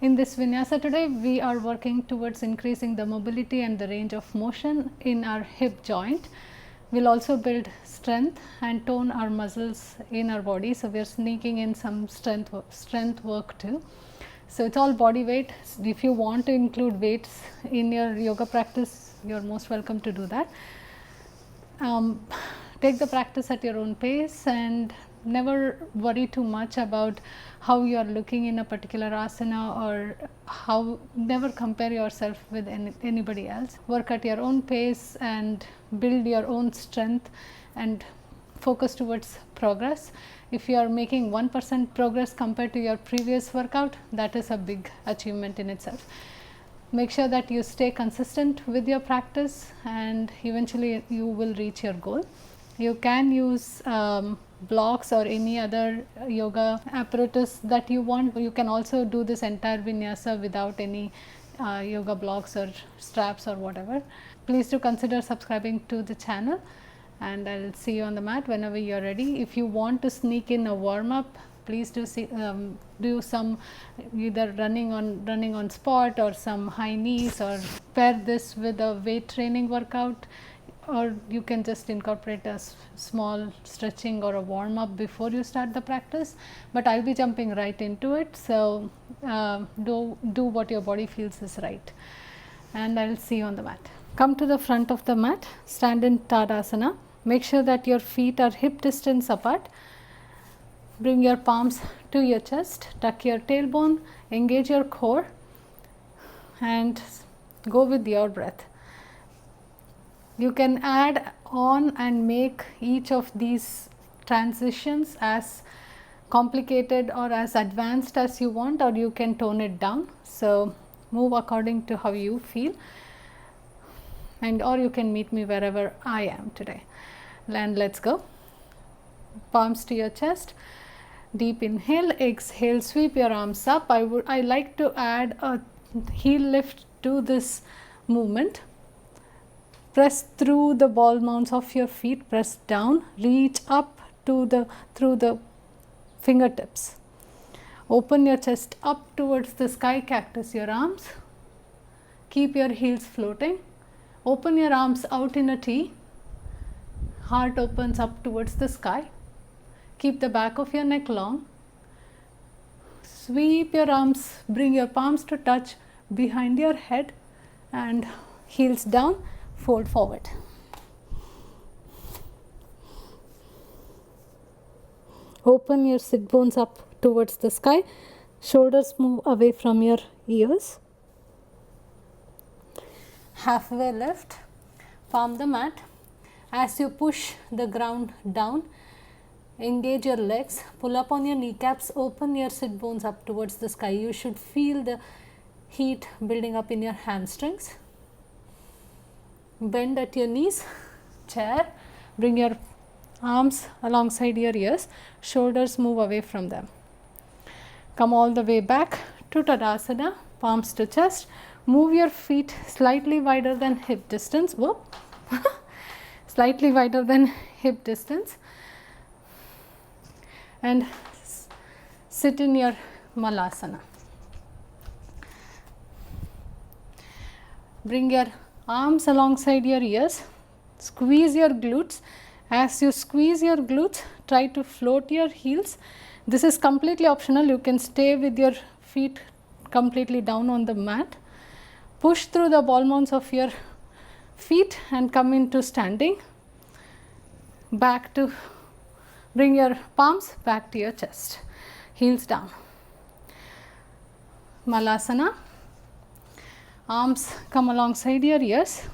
In this vinyasa today, we are working towards increasing the mobility and the range of motion in our hip joint. We'll also build strength and tone our muscles in our body. So, we are sneaking in some strength work too. So, it's all body weight. If you want to include weights in your yoga practice, you're most welcome to do that. Take the practice at your own pace and never worry too much about how you are looking in a particular asana, or never compare yourself with anybody else. Work at your own pace and build your own strength and focus towards progress. If you are making 1% progress compared to your previous workout, that is a big achievement in itself. Make sure that you stay consistent with your practice and eventually you will reach your goal. You can use blocks or any other yoga apparatus that you want. You can also do this entire vinyasa without any yoga blocks or straps or whatever. Please do consider subscribing to the channel, and I'll see you on the mat whenever you're ready. If you want to sneak in a warm up, please do some either running on spot or some high knees, or pair this with a weight training workout, or you can just incorporate a small stretching or a warm up before you start the practice. But I'll be jumping right into it, so do what your body feels is right, and I'll see you on the mat. Come to the front of the mat, stand in Tadasana. Make sure that your feet are hip distance apart. Bring your palms to your chest, tuck your tailbone, engage your core, and go with your breath. You can add on and make each of these transitions as complicated or as advanced as you want, or you can tone it down. So, move according to how you feel, or you can meet me wherever I am today. And let's go. Palms to your chest. Deep inhale, exhale, sweep your arms up. I like to add a heel lift to this movement. Press through the ball mounds of your feet, press down, reach up through the fingertips. Open your chest up towards the sky, cactus your arms. Keep your heels floating. Open your arms out in a T. Heart opens up towards the sky. Keep the back of your neck long. Sweep your arms, bring your palms to touch behind your head and heels down, fold forward. Open your sit bones up towards the sky. Shoulders move away from your ears. Halfway lift, palm the mat. As you push the ground down, engage your legs, pull up on your kneecaps, open your sit bones up towards the sky. You should feel the heat building up in your hamstrings. Bend at your knees, chair, bring your arms alongside your ears, shoulders move away from them. Come all the way back to Tadasana, palms to chest. Move your feet slightly wider than hip distance. Whoop. Slightly wider than hip distance, and sit in your Malasana. Bring your arms alongside your ears, squeeze your glutes. As you squeeze your glutes, try to float your heels. This is completely optional. You can stay with your feet completely down on the mat. Push through the ball mounds of your feet and come into standing. Bring your palms back to your chest, heels down. Malasana. Arms come alongside your ears.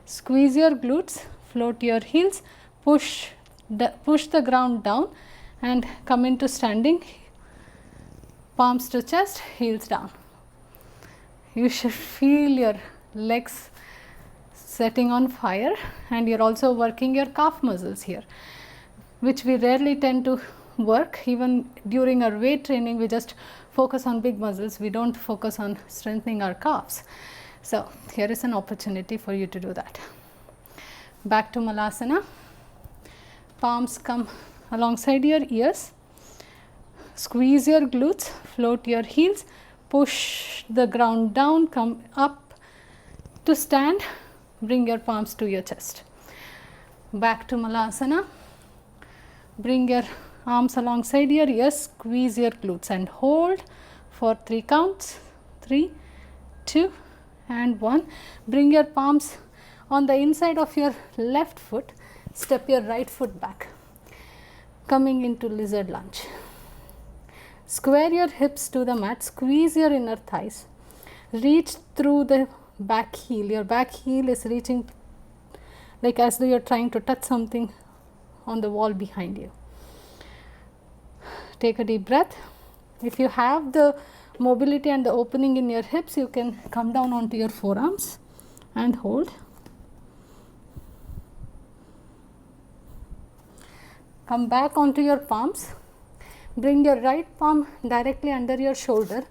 Squeeze your glutes, float your heels, push the ground down and come into standing. Palms to chest, heels down. You should feel your legs setting on fire, and you're also working your calf muscles here, which we rarely tend to work. Even during our weight training, we just focus on big muscles. We don't focus on strengthening our calves. So here is an opportunity for you to do that. Back to Malasana. Palms come alongside your ears. Squeeze your glutes, float your heels, push the ground down, come up to stand, bring your palms to your chest. Back to Malasana. Bring your arms alongside your ears, squeeze your glutes and hold for 3 counts. 3, 2 and 1. Bring your palms on the inside of your left foot, step your right foot back, coming into lizard lunge. Square your hips to the mat, squeeze your inner thighs, reach through the back heel. Your back heel is reaching like as though you are trying to touch something on the wall behind you. Take a deep breath. If you have the mobility and the opening in your hips, you can come down onto your forearms and hold. Come back onto your palms. Bring your right palm directly under your shoulder.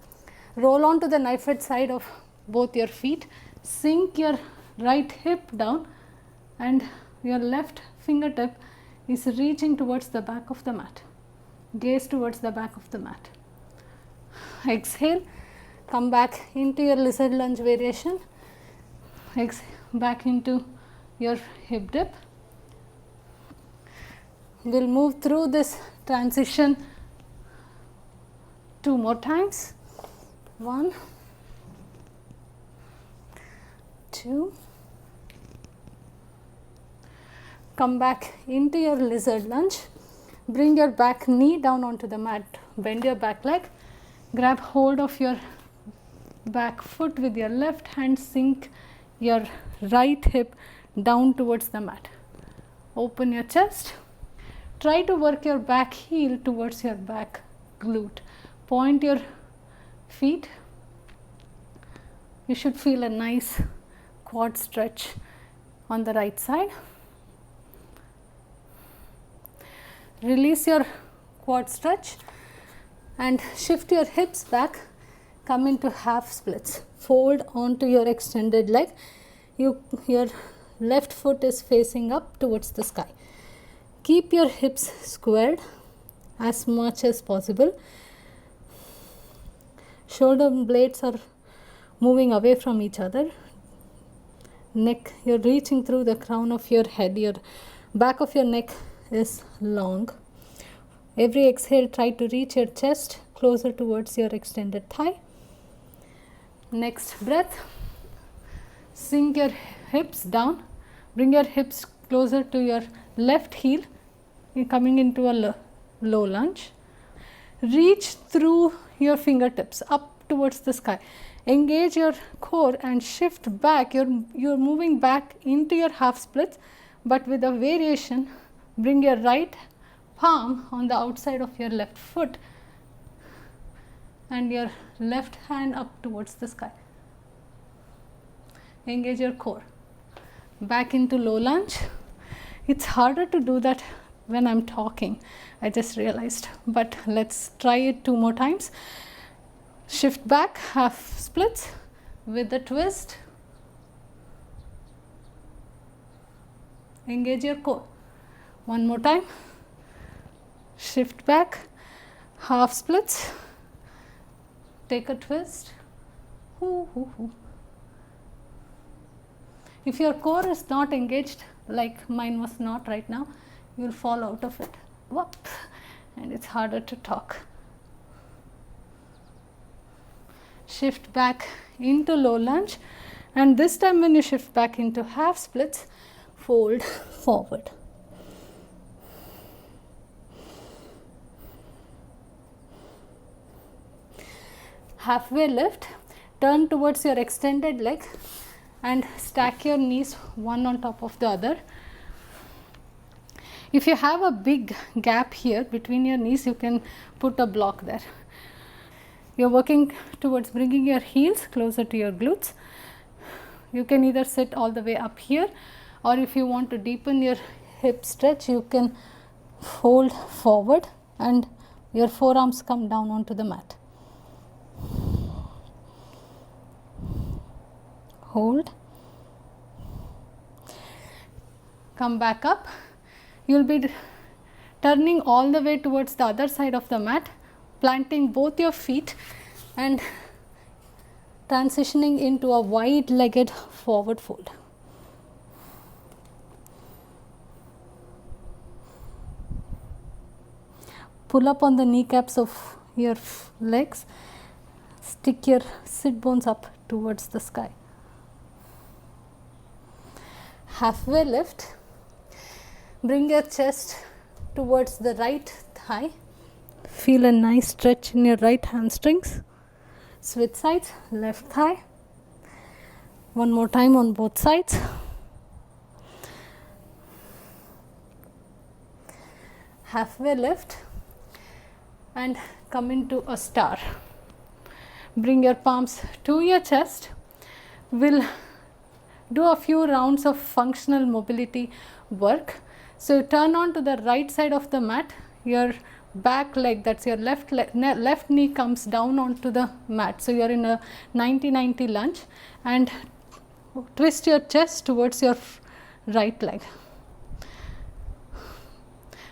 Roll onto the knife edge side of both your feet. Sink your right hip down and your left fingertip is reaching towards the back of the mat. Gaze towards the back of the mat. Exhale. Come back into your lizard lunge variation. Exhale back into your hip dip. We'll move through this transition 2 more times. 1, 2. Come back into your lizard lunge. Bring your back knee down onto the mat. Bend your back leg. Grab hold of your back foot with your left hand. Sink your right hip down towards the mat. Open your chest. Try to work your back heel towards your back glute. Point your feet. You should feel a nice quad stretch on the right side. Release your quad stretch and shift your hips back. Come into half splits. Fold onto your extended leg. Your left foot is facing up towards the sky. Keep your hips squared as much as possible. Shoulder blades are moving away from each other. Neck, you're reaching through the crown of your head. Your back of your neck is long. Every exhale, try to reach your chest closer towards your extended thigh. Next breath, sink your hips down. Bring your hips closer to your left heel. You're coming into a low lunge. Reach through your fingertips up towards the sky. Engage your core and shift back. You're moving back into your half splits, but with a variation. Bring your right palm on the outside of your left foot and your left hand up towards the sky. Engage your core. Back into low lunge. It's harder to do that when I'm talking, I just realized, but let's try it 2 more times. Shift back, half splits with a twist. Engage your core. 1 more time. Shift back, half splits. Take a twist. If your core is not engaged, like mine was not right now, you will fall out of it. Whoop, and it's harder to talk. Shift back into low lunge, and this time when you shift back into half splits, fold forward. Halfway lift, turn towards your extended leg and stack your knees one on top of the other. If you have a big gap here between your knees, you can put a block there. You're working towards bringing your heels closer to your glutes. You can either sit all the way up here, or if you want to deepen your hip stretch, you can fold forward and your forearms come down onto the mat. Hold. Come back up. You'll be turning all the way towards the other side of the mat, planting both your feet and transitioning into a wide-legged forward fold. Pull up on the kneecaps of your legs. Stick your sit bones up towards the sky. Halfway lift. Bring your chest towards the right thigh. Feel a nice stretch in your right hamstrings. Switch sides, left thigh. One more time on both sides. Halfway lift and come into a star. Bring your palms to your chest. We'll do a few rounds of functional mobility work. So turn on to the right side of the mat. Your back leg, that's your left knee, comes down onto the mat. So you're in a 90-90 lunge, and twist your chest towards your right leg.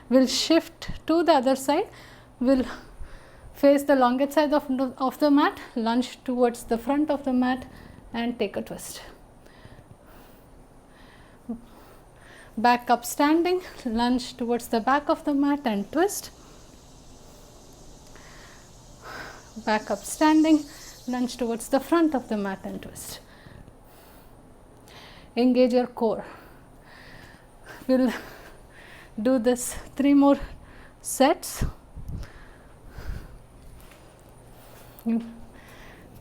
We'll shift to the other side. We'll face the longest side of the mat, lunge towards the front of the mat and take a twist. Back up standing, lunge towards the back of the mat and twist. Back up standing, lunge towards the front of the mat and twist. Engage your core. We'll do this 3 more sets.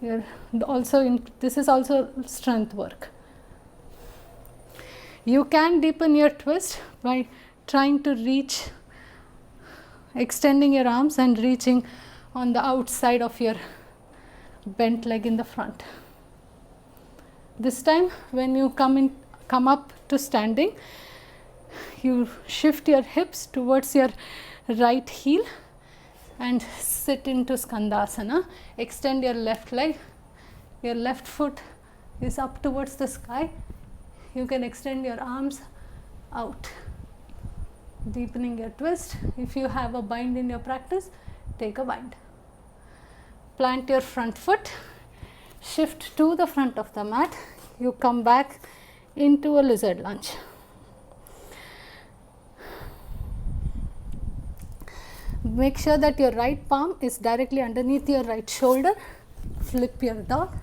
This is also strength work. You can deepen your twist by trying to reach, extending your arms and reaching on the outside of your bent leg in the front. This time when you come up to standing, you shift your hips towards your right heel and sit into Skandasana. Extend your left leg. Your left foot is up towards the sky. You can extend your arms out, deepening your twist. If you have a bind in your practice, take a bind. Plant your front foot, shift to the front of the mat. You come back into a lizard lunge. Make sure that your right palm is directly underneath your right shoulder. Flip your dog.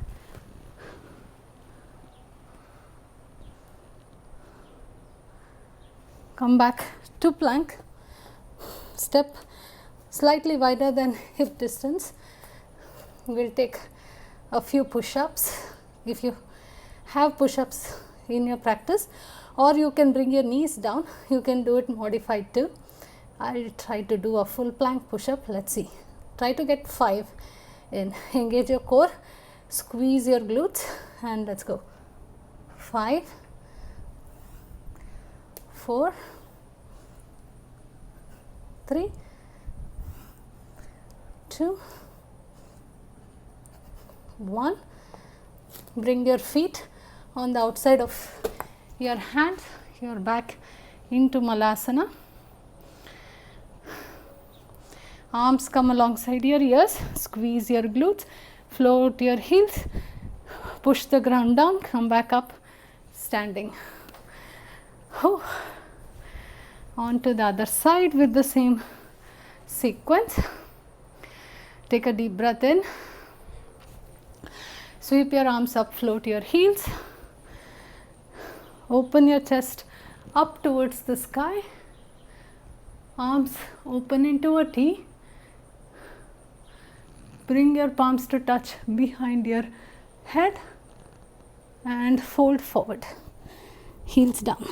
Come back to plank. Step slightly wider than hip distance. We'll take a few push-ups if you have push-ups in your practice, or you can bring your knees down. You can do it modified too. I'll try to do a full plank push-up. Let's see. Try to get 5 in. Engage your core, squeeze your glutes, and let's go. 5, 4, 3, 2, 1. Bring your feet on the outside of your hands, your back into Malasana. Arms come alongside your ears, squeeze your glutes, float your heels, push the ground down, come back up, standing. On to the other side with the same sequence. Take a deep breath in. Sweep your arms up, float your heels. Open your chest up towards the sky. Arms open into a T. Bring your palms to touch behind your head and fold forward. Heels down.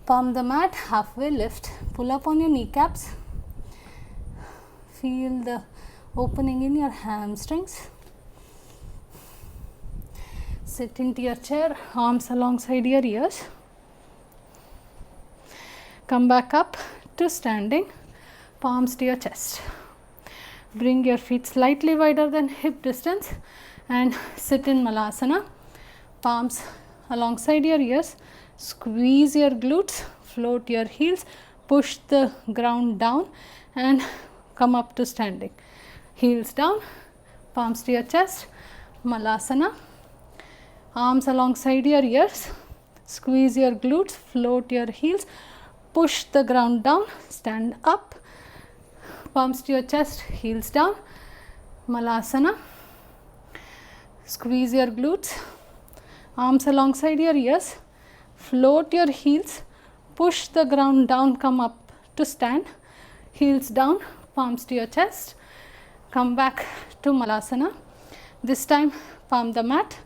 Palm the mat, halfway lift. Pull up on your kneecaps. Feel the opening in your hamstrings. Sit into your chair, arms alongside your ears. Come back up to standing, palms to your chest. Bring your feet slightly wider than hip distance and sit in Malasana. Palms alongside your ears. Squeeze your glutes, float your heels, push the ground down and come up to standing. Heels down, palms to your chest, Malasana. Arms alongside your ears, squeeze your glutes, float your heels, push the ground down, stand up, palms to your chest, heels down, Malasana. Squeeze your glutes, arms alongside your ears, float your heels, push the ground down, come up to stand, heels down, palms to your chest, come back to Malasana. This time palm the mat,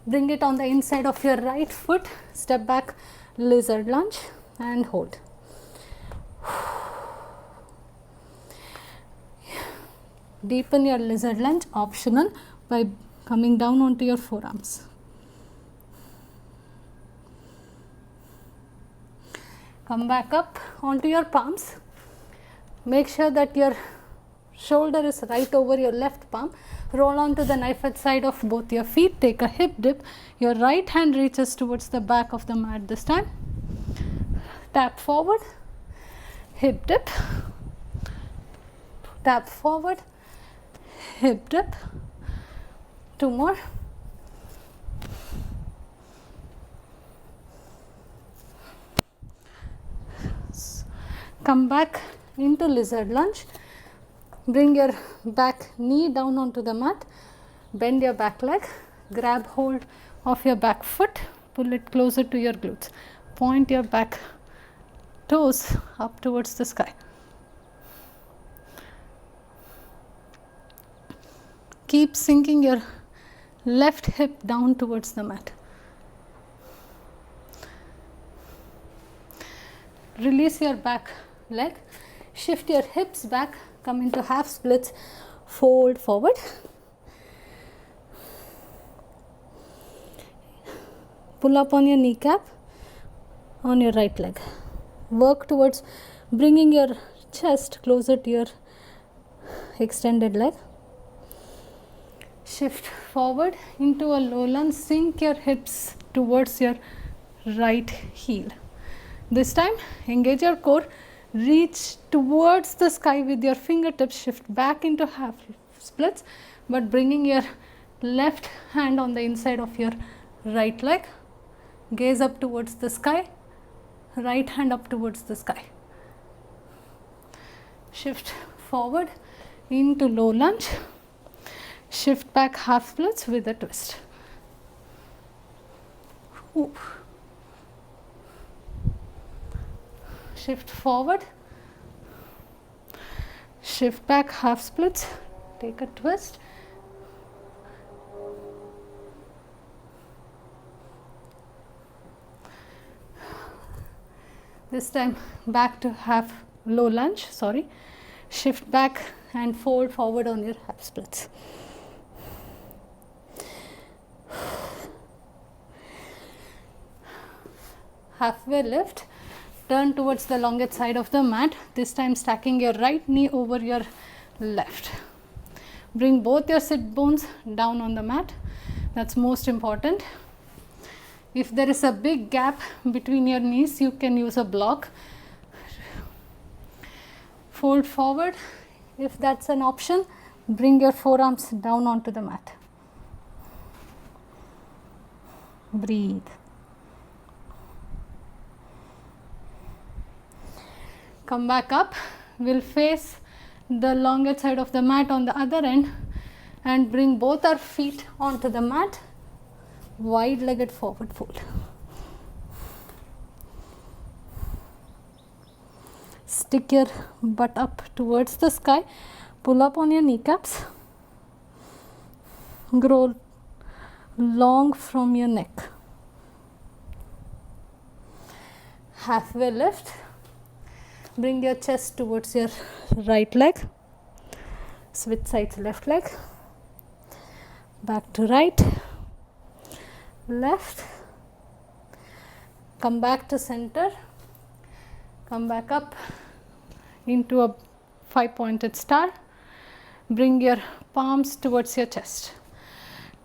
bring it on the inside of your right foot, step back, lizard lunge and hold. Deepen your lizard lunge, optional, by coming down onto your forearms. Come back up onto your palms. Make sure that your shoulder is right over your left palm. Roll onto the knife edge side of both your feet. Take a hip dip. Your right hand reaches towards the back of the mat this time. Tap forward, hip dip, tap forward, hip dip. 2 more. Come back into lizard lunge. Bring your back knee down onto the mat. Bend your back leg. Grab hold of your back foot. Pull it closer to your glutes. Point your back toes up towards the sky. Keep sinking your left hip down towards the mat. Release your back leg. Shift your hips back. Come into half splits. Fold forward. Pull up on your kneecap on your right leg. Work towards bringing your chest closer to your extended leg. Shift forward into a low lunge. Sink your hips towards your right heel. This time, engage your core. Reach towards the sky with your fingertips. Shift back into half splits, but bringing your left hand on the inside of your right leg. Gaze up towards the sky. Right hand up towards the sky. Shift forward into low lunge. Shift back half splits with a twist. Ooh. Shift forward. Shift back half splits. Take a twist. This time back to half low lunge, sorry. Shift back and fold forward on your half splits. Halfway lift, turn towards the longest side of the mat, this time stacking your right knee over your left. Bring both your sit bones down on the mat, that's most important. If there is a big gap between your knees, you can use a block. Fold forward, if that's an option, bring your forearms down onto the mat. Breathe. Come back up, we'll face the longer side of the mat on the other end and bring both our feet onto the mat, wide legged forward fold. Stick your butt up towards the sky, pull up on your kneecaps, grow long from your neck. Halfway lift. Bring your chest towards your right leg, switch sides, left leg, back to right, left, come back to center, come back up into a 5-pointed star, bring your palms towards your chest,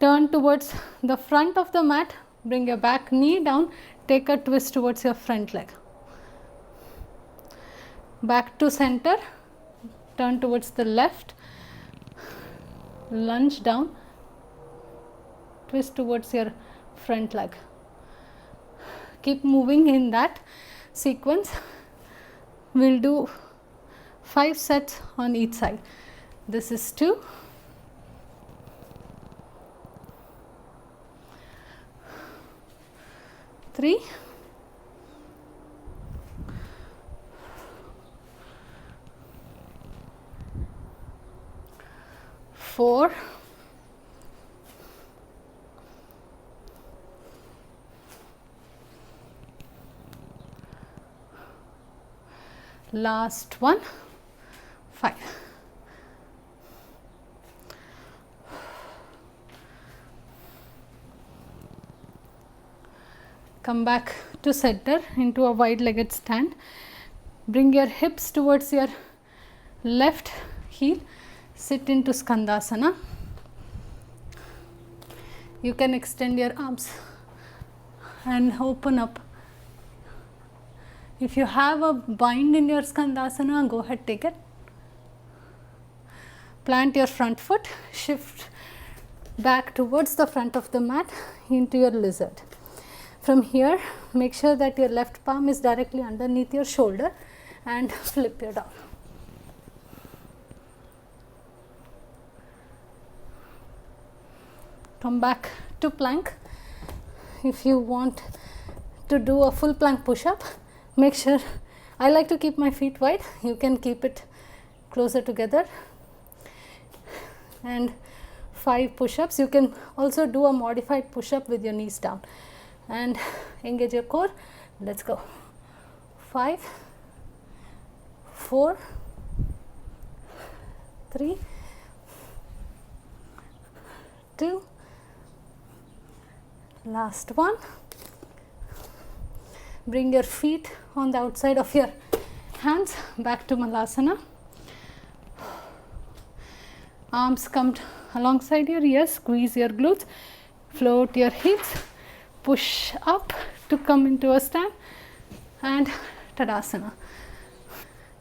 turn towards the front of the mat, bring your back knee down, take a twist towards your front leg. Back to center, turn towards the left, lunge down, twist towards your front leg. Keep moving in that sequence. We'll do 5 sets on each side. This is 2, 3, 4, 5. Come back to center into a wide legged stand. Bring your hips towards your left heel. Sit into Skandasana. You can extend your arms and open up. If you have a bind in your Skandasana, go ahead, take it. Plant your front foot, shift back towards the front of the mat into your lizard. From here, make sure that your left palm is directly underneath your shoulder and flip your down. Come back to plank. If you want to do a full plank push-up, make sure, I like to keep my feet wide, you can keep it closer together, and 5 push-ups. You can also do a modified push-up with your knees down and engage your core. Let's go. 5, 4, 3, 2, last one. Bring your feet on the outside of your hands back to Malasana. Arms come alongside your ears, squeeze your glutes, float your hips, push up to come into a stand, and Tadasana.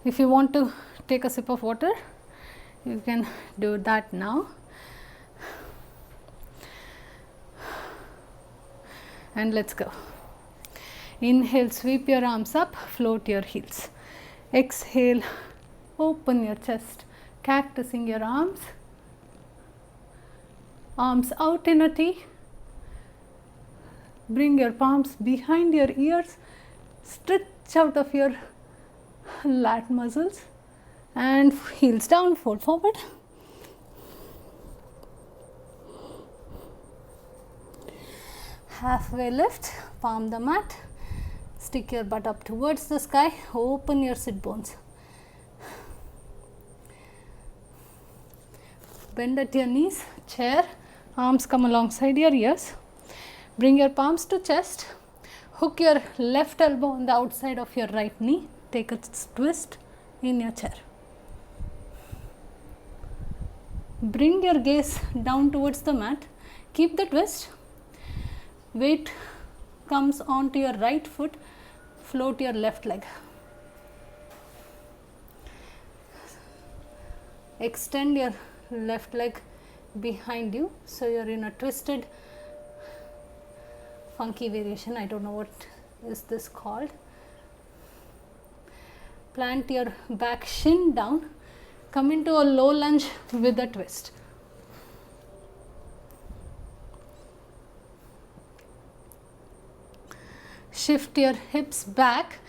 If you want to take a sip of water, you can do that now. And let's go. Inhale, sweep your arms up, float your heels. Exhale, open your chest, cactusing your arms. Arms out in a T. Bring your palms behind your ears, stretch out of your lat muscles, and heels down, fold forward. Halfway lift, palm the mat, stick your butt up towards the sky, open your sit bones. Bend at your knees, chair, arms come alongside your ears. Bring your palms to chest, hook your left elbow on the outside of your right knee, take a twist in your chair. Bring your gaze down towards the mat, keep the twist. Weight comes onto your right foot, float your left leg. Extend your left leg behind you, so you're in a twisted, funky variation. I don't know what is this called. Plant your back shin down, come into a low lunge with a twist. Shift your hips back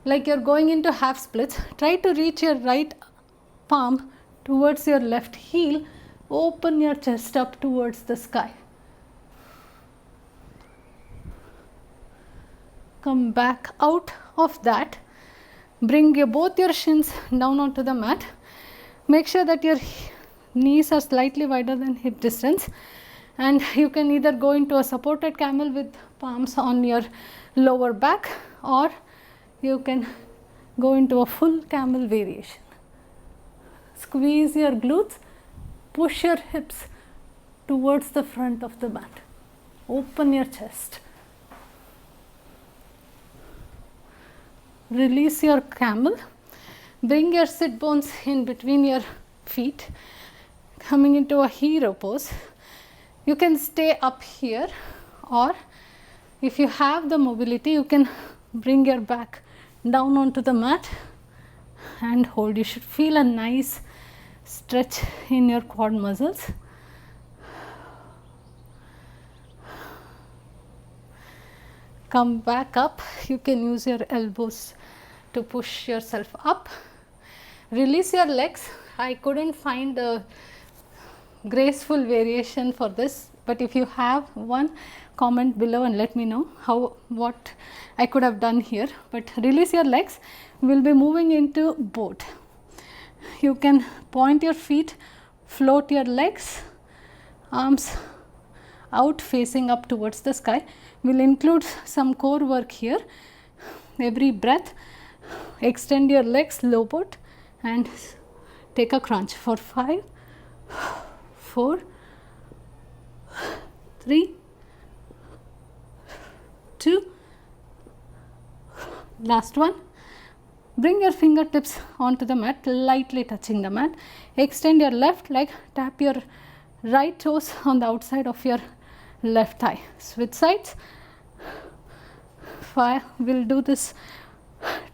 like you're going into half splits. Try to reach your right palm towards your left heel. Open your chest up towards the sky. Come back out of that. Bring both your shins down onto the mat. Make sure that your knees are slightly wider than hip distance, and you can either go into a supported camel with palms on your lower back, or you can go into a full camel variation. Squeeze your glutes, push your hips towards the front of the mat. Open your chest. Release your camel. Bring your sit bones in between your feet, coming into a hero pose. You can stay up here, or if you have the mobility, you can bring your back down onto the mat and hold. You should feel a nice stretch in your quad muscles. Come back up. You can use your elbows to push yourself up. Release your legs. I couldn't find a graceful variation for this, but if you have one, comment below and let me know what I could have done here. But release your legs. We'll be moving into boat. You can point your feet, float your legs, arms out facing up towards the sky. We'll include some core work here. Every breath, extend your legs, low boat, and take a crunch for 5, 4, 3, 2, last one. Bring your fingertips onto the mat, lightly touching the mat. Extend your left leg, tap your right toes on the outside of your left thigh. Switch sides. 5, we'll do this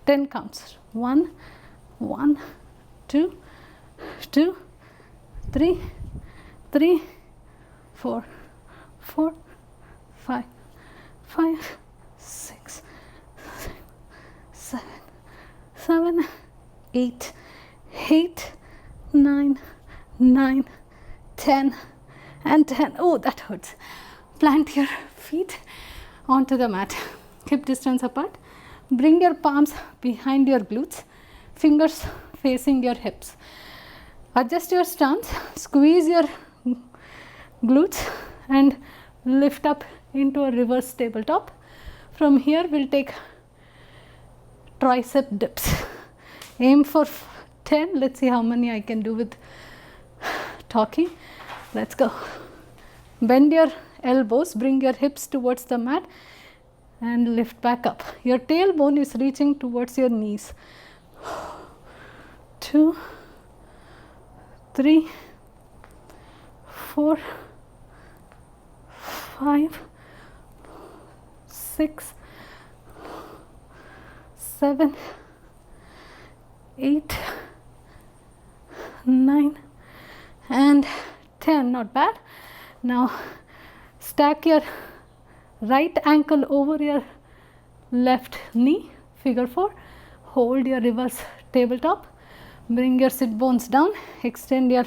10 counts. 1, 1, 2, 2, 3, 3, 4, 4, 5, 5, 6, 7, 7, 8, 8, 9, 9, 10, and 10. Oh, that hurts. Plant your feet onto the mat, hip distance apart. Bring your palms behind your glutes, fingers facing your hips. Adjust your stance, squeeze your glutes and lift up into a reverse tabletop. From here, we'll take tricep dips. Aim for 10. Let's see how many I can do with talking. Let's go. Bend your elbows, bring your hips towards the mat and lift back up. Your tailbone is reaching towards your knees. 2, 3, 4, 5, 6, 7, 8, 9, and 10. Not bad. Now stack your right ankle over your left knee, figure 4. Hold your reverse tabletop. Bring your sit bones down. Extend your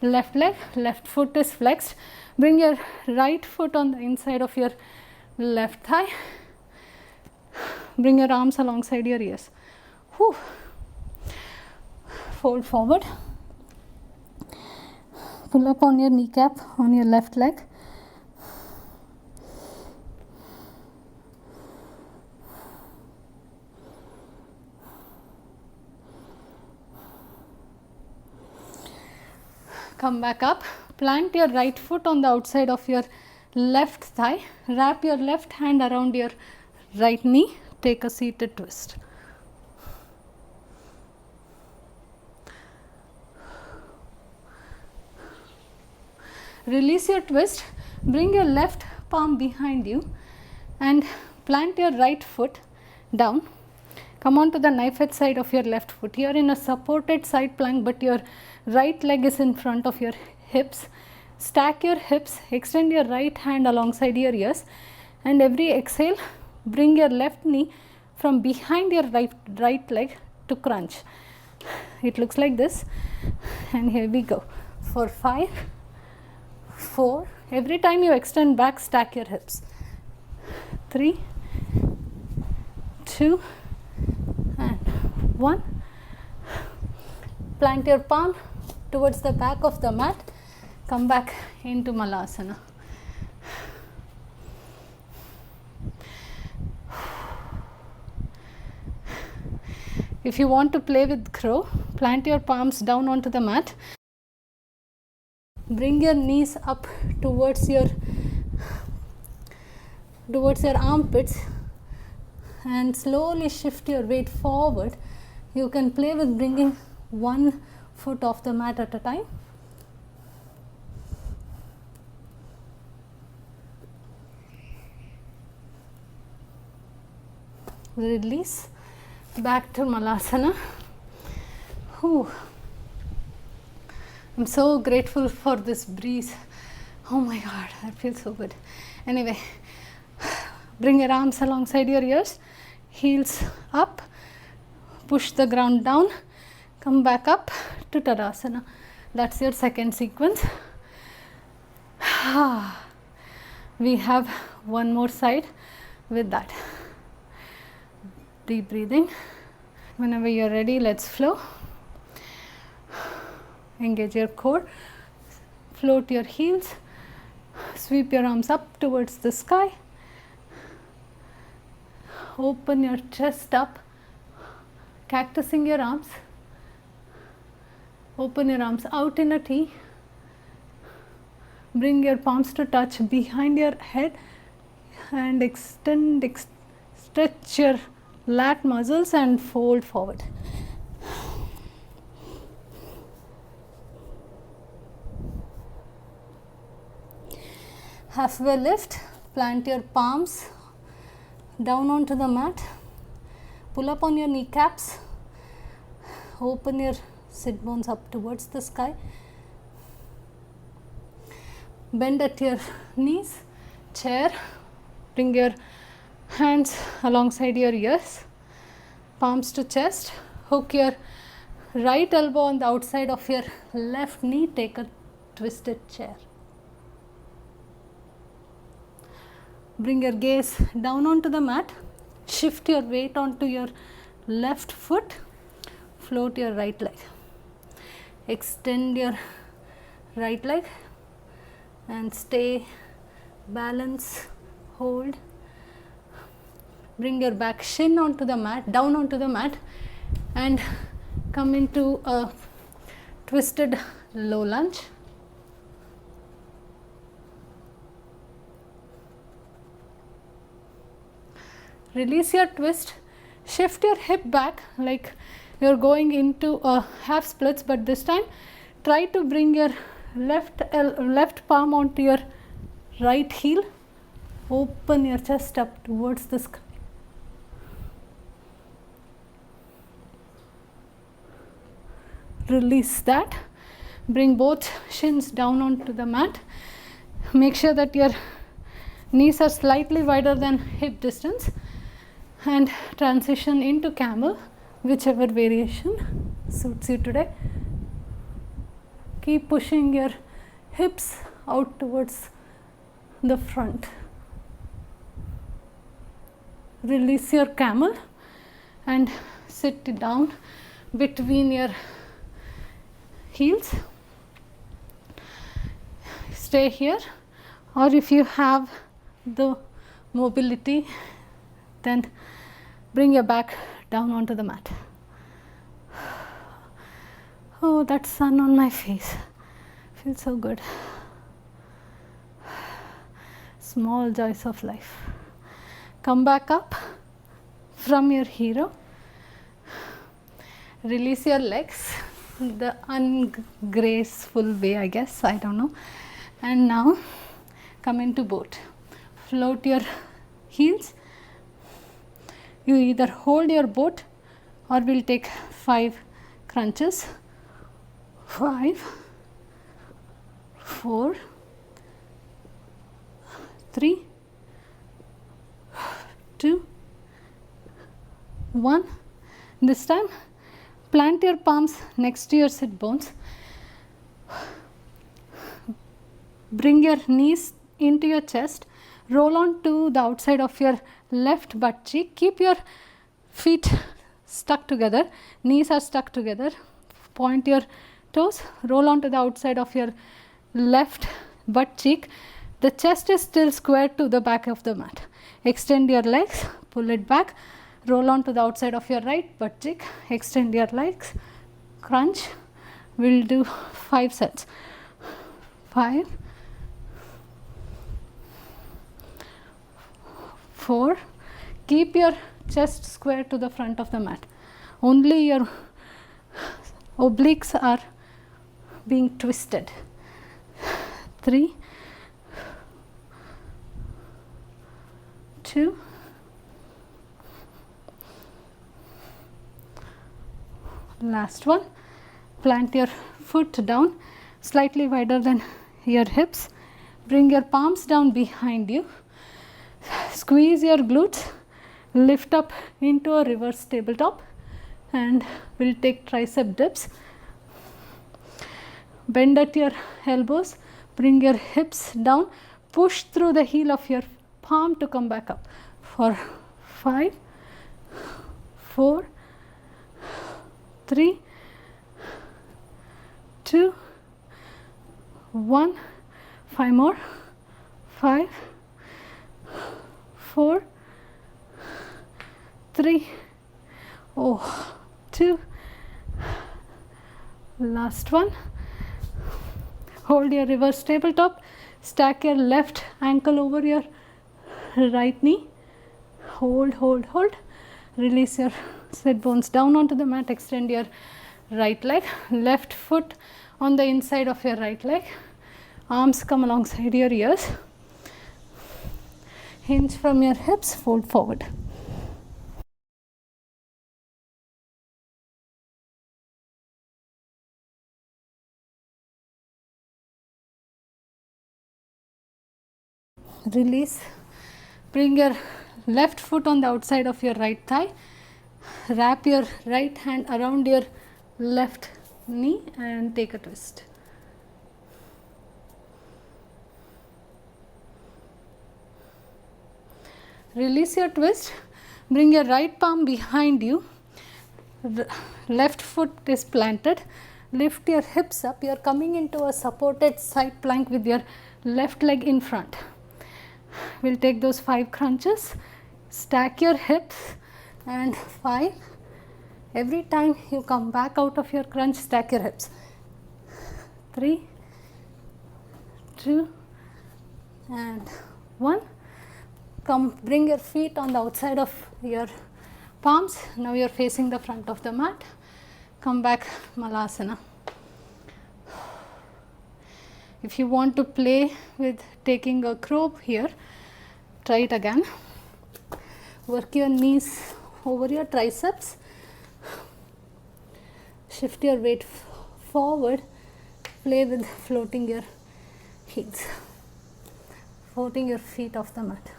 left leg. Left foot is flexed. Bring your right foot on the inside of your left thigh. Bring your arms alongside your ears. Whew. Fold forward. Pull up on your kneecap on your left leg. Come back up. Plant your right foot on the outside of your left thigh. Wrap your left hand around your right knee. Take a seated twist. Release your twist. Bring your left palm behind you and plant your right foot down. Come on to the knife edge side of your left foot. You are in a supported side plank, but your right leg is in front of your hips. Stack your hips, extend your right hand alongside your ears, and every exhale, bring your left knee from behind your right leg to crunch. It looks like this, and here we go. For 5, 4, every time you extend back, stack your hips. 3, 2, and 1. Plant your palm towards the back of the mat. Come back into Malasana. If you want to play with crow, plant your palms down onto the mat. Bring your knees up towards your armpits and slowly shift your weight forward. You can play with bringing one foot off the mat at a time. Release back to Malasana. Whew. I'm so grateful for this breeze. Oh my God, that feels so good. Anyway, bring your arms alongside your ears, heels up, push the ground down, come back up to Tadasana. That's your second sequence. We have one more side with that. Deep breathing. Whenever you're ready, let's flow. Engage your core. Float your heels. Sweep your arms up towards the sky. Open your chest up, cactusing your arms. Open your arms out in a T. Bring your palms to touch behind your head and stretch your lat muscles and fold forward. Halfway lift, plant your palms down onto the mat. Pull up on your kneecaps. Open your sit bones up towards the sky. Bend at your knees, chair. Bring your hands alongside your ears, palms to chest. Hook your right elbow on the outside of your left knee. Take a twisted chair. Bring your gaze down onto the mat. Shift your weight onto your left foot. Float your right leg. Extend your right leg and stay, balance, hold. Bring your back shin onto the mat, down onto the mat, and come into a twisted low lunge. Release your twist, shift your hip back like you're going into a half splits, but this time try to bring your left palm onto your right heel. Open your chest up towards the sky. Release that. Bring both shins down onto the mat. Make sure that your knees are slightly wider than hip distance, and transition into camel, whichever variation suits you today. Keep pushing your hips out towards the front. Release your camel and sit down between your heels. Stay here, or if you have the mobility, then bring your back down onto the mat. Oh, that sun on my face feels so good. Small joys of life. Come back up from your hero. Release your legs the ungraceful way, I guess, I don't know. And now come into boat. Float your heels. You either hold your boat or we'll take 5 crunches. 5, 4, 3, 2, 1. This time plant your palms next to your sit bones. Bring your knees into your chest. Roll on to the outside of your left butt cheek. Keep your feet stuck together. Knees are stuck together. Point your toes. Roll on to the outside of your left butt cheek. The chest is still square to the back of the mat. Extend your legs. Pull it back. Roll on to the outside of your right butt cheek. Extend your legs. Crunch. We'll do 5 sets. 5, 4. Keep your chest square to the front of the mat. only your obliques are being twisted. 3, 2, last one. Plant your foot down slightly wider than your hips. Bring your palms down behind you. Squeeze your glutes. Lift up into a reverse tabletop, and we'll take tricep dips. Bend at your elbows. Bring your hips down. Push through the heel of your palm to come back up. For 5, 4, 3, 2, 1. 5 more. 5, 4, 3, 2. Last one. Hold your reverse tabletop. Stack your left ankle over your right knee. Hold, hold, hold. Release your sit bones down onto the mat. Extend your right leg. Left foot on the inside of your right leg. Arms come alongside your ears. Hinge from your hips. Fold forward. Release. Bring your left foot on the outside of your right thigh. Wrap your right hand around your left knee and take a twist. Release your twist. Bring your right palm behind you. Left foot is planted. Lift your hips up. You are coming into a supported side plank with your left leg in front. We'll take those 5 crunches. Stack your hips, and 5. Every time you come back out of your crunch, stack your hips. 3, 2, and 1. Come, bring your feet on the outside of your palms. Now you are facing the front of the mat. Come back, Malasana. If you want to play with taking a crow here, try it again. Work your knees over your triceps. Shift your weight forward. Play with floating your heels, floating your feet off the mat.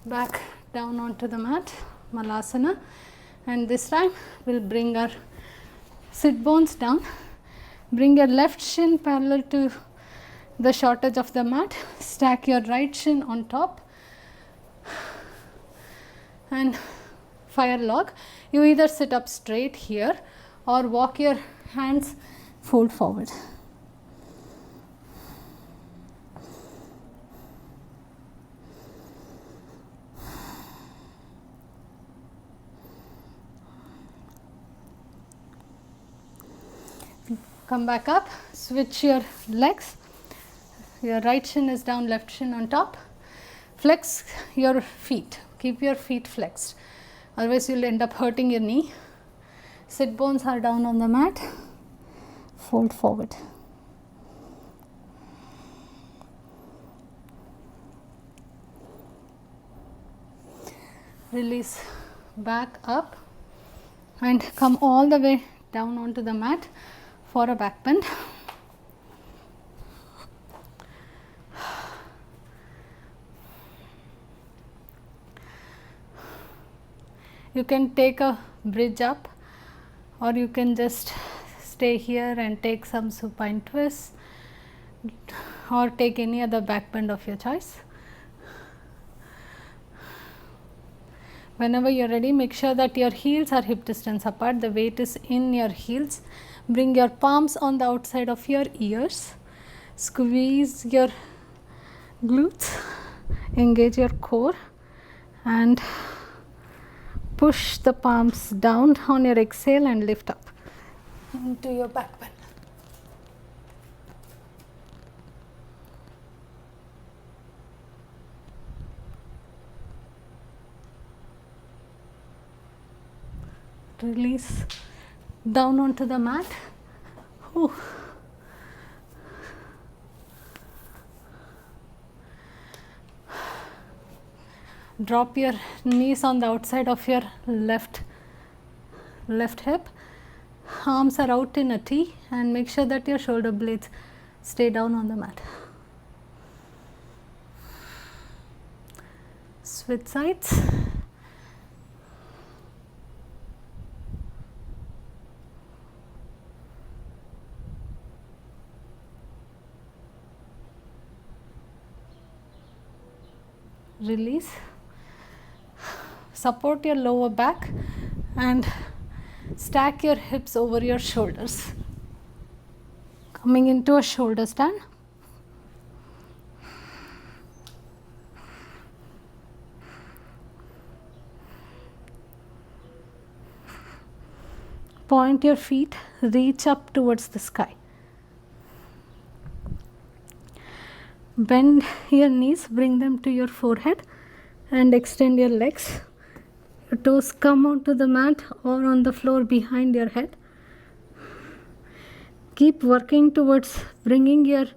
Back down onto the mat, Malasana, and this time we'll bring our sit bones down. Bring your left shin parallel to the short edge of the mat. Stack your right shin on top and fire log. You either sit up straight here or walk your hands, fold forward. Come back up, switch your legs. Your right shin is down, left shin on top. Flex your feet, keep your feet flexed, otherwise you'll end up hurting your knee. Sit bones are down on the mat, fold forward. Release back up and come all the way down onto the mat for a back bend. You can take a bridge up, or you can just stay here and take some supine twists, or take any other back bend of your choice. Whenever you are ready, make sure that your heels are hip distance apart, the weight is in your heels. Bring your palms on the outside of your ears. Squeeze your glutes, engage your core, and push the palms down on your exhale and lift up into your back bend. Release down onto the mat. Whew. Drop your knees on the outside of your left hip. Arms are out in a T, and make sure that your shoulder blades stay down on the mat. Switch sides. Release. Support your lower back and stack your hips over your shoulders. Coming into a shoulder stand. Point your feet, reach up towards the sky. Bend your knees, bring them to your forehead and extend your legs. Your toes come onto the mat or on the floor behind your head. Keep working towards bringing your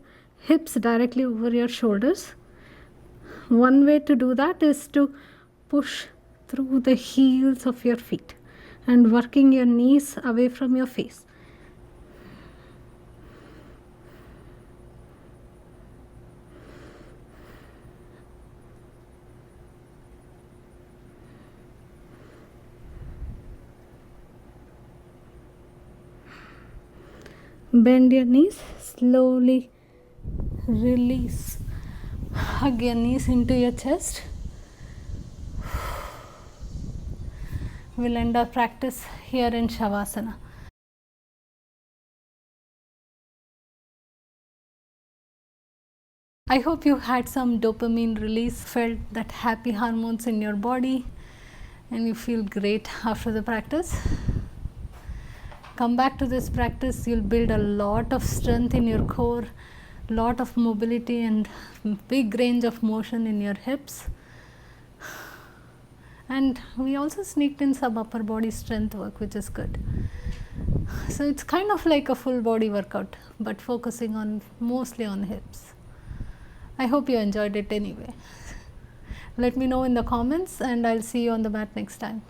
hips directly over your shoulders. One way to do that is to push through the heels of your feet and working your knees away from your face. Bend your knees, slowly release. Hug your knees into your chest. We'll end our practice here in Shavasana. I hope you had some dopamine release, felt that happy hormones in your body, and you feel great after the practice. Come back to this practice, you'll build a lot of strength in your core, lot of mobility and big range of motion in your hips. And we also sneaked in some upper body strength work, which is good. So it's kind of like a full body workout, but focusing on mostly on hips. I hope you enjoyed it anyway. Let me know in the comments, and I'll see you on the mat next time.